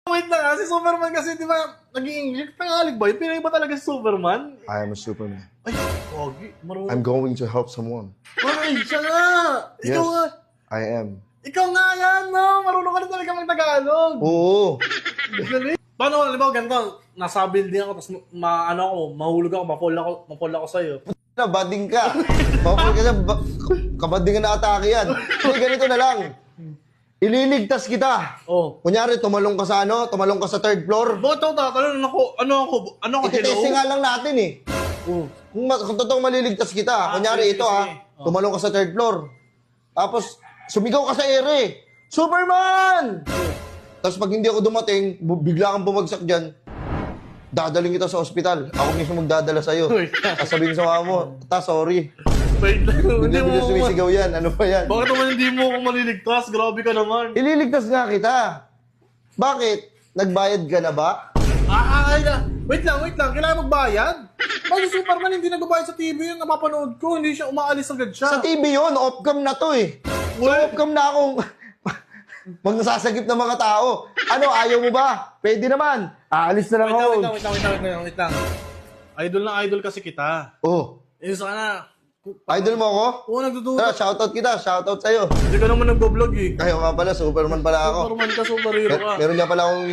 Wait lang, si Superman kasi di ba, naging English, Tagalog ba? Yung Pinay ba talaga si Superman? I am a Superman. Ay, pogi, marunong. I'm going to help someone. Ay, siya nga! Ikaw Yes, nga! I am. Ikaw nga yan, no? Marunong ka na talaga mag-Tagalog. Oo. Galing. Paano, halimbawa, ganito, nasa building ako, tapos mahulog ako, ma-fall ako sa'yo. Na, bading ka. Mapapal ka na, kabading ka na atake yan. Hindi, ganito na lang. Ililigtas kita. Oh. Kunyari, tumalong ka sa tumalong ka sa third floor. Bakit ako tatanong ano ako, Ititesting hello? nga lang natin eh. Oh. Kung totoong maliligtas kita. Kunyari, sige, ito sige. Oh. tumalong ka sa third floor. Tapos, sumigaw ka sa ere. Superman! Tapos pag hindi ako dumating, bigla kang bumagsak dyan, dadaling kita sa ospital. Ako mismo magdadala sa'yo. Wait. Sasabihin sa mama mo, sorry. Wait lang, Hindi mo sumisigaw yan. Ano ba yan? Bakit naman hindi mo ako maliligtas? Grabe ka naman. Ililigtas nga kita. Bakit? Nagbayad ka na ba? Wait lang. Kailangan magbayad? Bakit si Superman hindi nagbabayad sa TV yung napapanood ko? Hindi siya umaalis agad siya. Sa TV yun, off-cam na to eh. So, off-cam na akong magsasagip ng mga tao. Ano, ayaw mo ba? Pwede naman. Aalis na lang ako. Wait lang. Idol na idol kasi kita. Oh, Sana, idol mo ako? oo, nagtututo. Tara, shoutout kita. Shoutout sa'yo. Hindi ka naman nagbo-vlog eh. Kayo nga pala, Superman pala ako. Superman ka, superhero ka. Meron nga pala akong